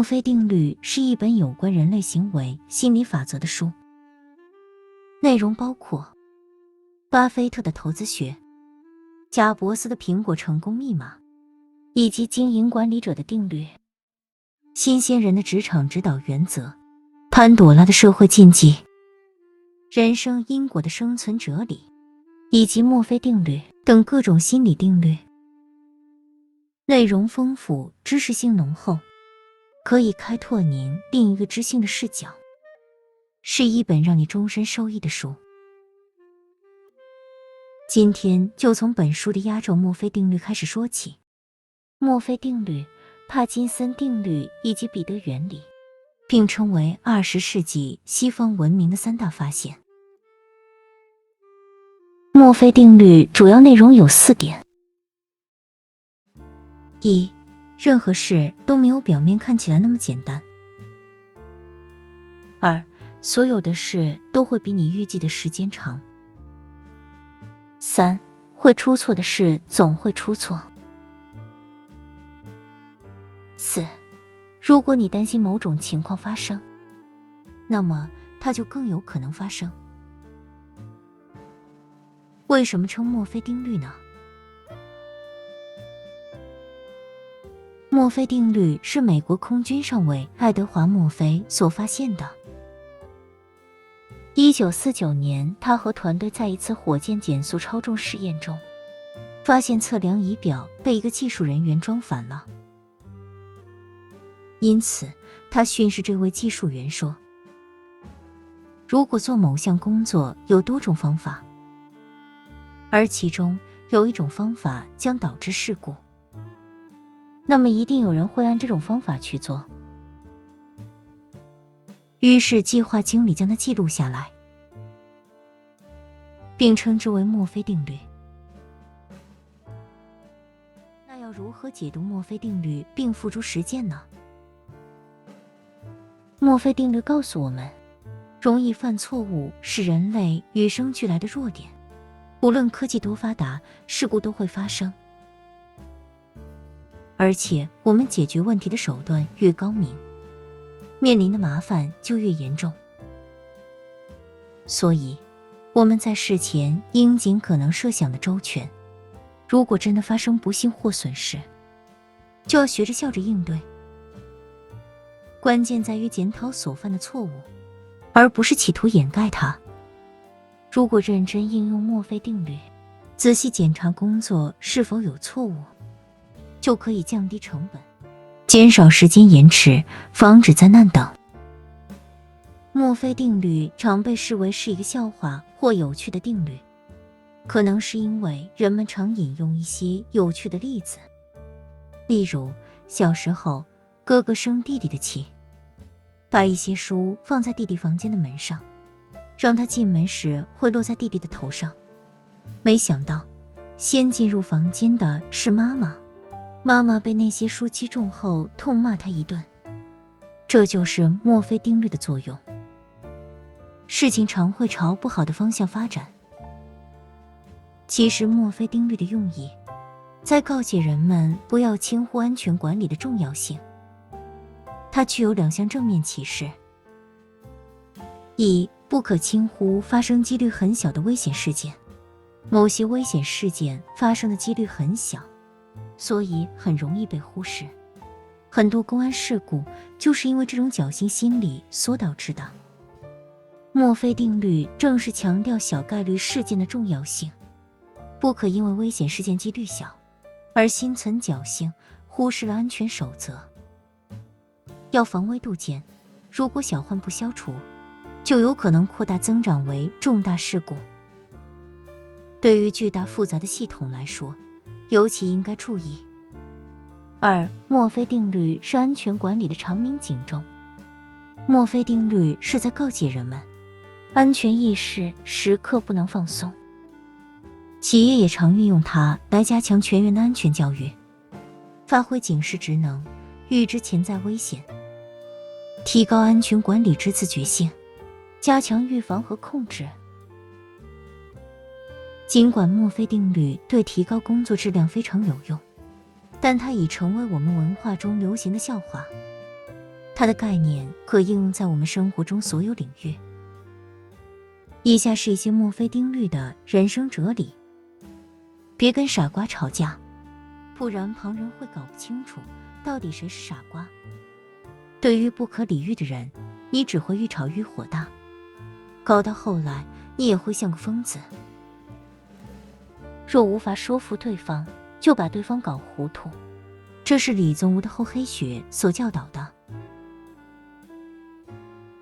墨菲定律是一本有关人类行为心理法则的书，内容包括巴菲特的投资学、贾伯斯的苹果成功密码，以及经营管理者的定律、新鲜人的职场指导原则、潘朵拉的社会禁忌、人生因果的生存哲理，以及墨菲定律等各种心理定律。内容丰富，知识性浓厚，可以开拓您另一个知性的视角，是一本让你终身受益的书。今天就从本书的压轴墨菲定律开始说起。墨菲定律、帕金森定律以及彼得原理，并称为20世纪西方文明的3大发现。墨菲定律主要内容有4点。1. 任何事都没有表面看起来那么简单。2. 所有的事都会比你预计的时间长。3. 会出错的事总会出错。4. 如果你担心某种情况发生，那么它就更有可能发生。为什么称墨菲定律呢？墨菲定律是美国空军上尉爱德华·墨菲所发现的。1949年，他和团队在一次火箭减速超重实验中，发现测量仪表被一个技术人员装反了。因此，他训示这位技术员说，如果做某项工作有多种方法，而其中有一种方法将导致事故，那么一定有人会按这种方法去做。于是计划经理将它记录下来，并称之为墨菲定律。那要如何解读墨菲定律并付诸实践呢？墨菲定律告诉我们，容易犯错误是人类与生俱来的弱点，无论科技多发达，事故都会发生。而且我们解决问题的手段越高明，面临的麻烦就越严重。所以我们在事前应尽可能设想的周全，如果真的发生不幸或损失，就要学着笑着应对。关键在于检讨所犯的错误，而不是企图掩盖它。如果认真应用墨菲定律，仔细检查工作是否有错误，就可以降低成本，减少时间延迟，防止灾难等。墨菲定律常被视为是一个笑话或有趣的定律，可能是因为人们常引用一些有趣的例子，例如小时候哥哥生弟弟的气，把一些书放在弟弟房间的门上，让他进门时会落在弟弟的头上。没想到先进入房间的是妈妈，妈妈被那些书击中后痛骂他一顿。这就是墨菲定律的作用，事情常会朝不好的方向发展。其实墨菲定律的用意在告诫人们不要轻忽安全管理的重要性。它具有2项正面启示：一、不可轻忽发生几率很小的危险事件。某些危险事件发生的几率很小，所以很容易被忽视。很多公安事故就是因为这种侥幸心理所导致的。墨菲定律正是强调小概率事件的重要性，不可因为危险事件几率小而心存侥幸，忽视了安全守则。要防微杜渐，如果小患不消除，就有可能扩大增长为重大事故。对于巨大复杂的系统来说，尤其应该注意。2. 墨菲定律是安全管理的长鸣警钟。墨菲定律是在告诫人们，安全意识时刻不能放松。企业也常运用它来加强全员的安全教育，发挥警示职能，预知潜在危险，提高安全管理之自觉性，加强预防和控制。尽管墨菲定律对提高工作质量非常有用，但它已成为我们文化中流行的笑话。它的概念可应用在我们生活中所有领域。以下是一些墨菲定律的人生哲理：别跟傻瓜吵架，不然旁人会搞不清楚到底谁是傻瓜。对于不可理喻的人，你只会愈吵愈火大，搞到后来你也会像个疯子。若无法说服对方，就把对方搞糊涂，这是李宗吾的厚黑学所教导的。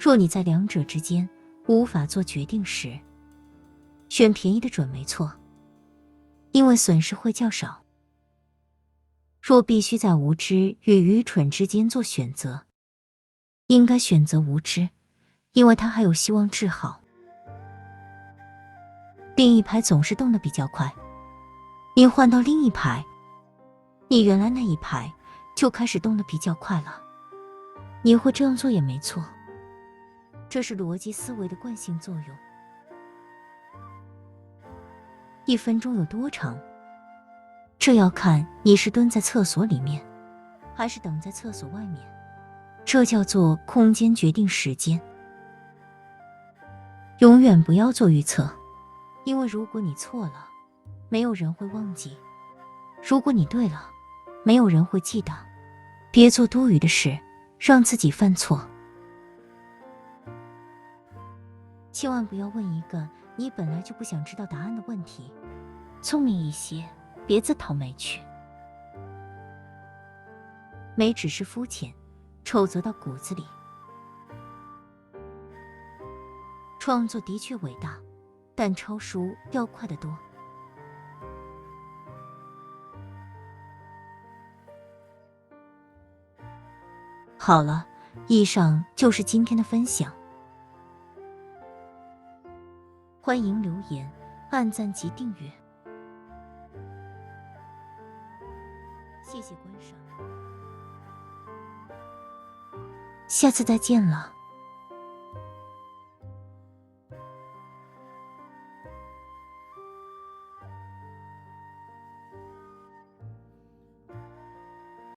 若你在两者之间无法做决定时，选便宜的准没错，因为损失会较少。若必须在无知与愚蠢之间做选择，应该选择无知，因为它还有希望治好。另一排总是动得比较快，你换到另一排，你原来那一排就开始动得比较快了。你会这样做也没错，这是逻辑思维的惯性作用。1分钟有多长？这要看你是蹲在厕所里面，还是等在厕所外面。这叫做空间决定时间。永远不要做预测，因为如果你错了，没有人会忘记；如果你对了，没有人会记得。别做多余的事，让自己犯错。千万不要问一个你本来就不想知道答案的问题，聪明一些，别自讨没趣。美只是肤浅，丑则到骨子里。创作的确伟大，但抄书要快得多。好了，以上就是今天的分享。欢迎留言、按赞及订阅。谢谢观赏，下次再见了。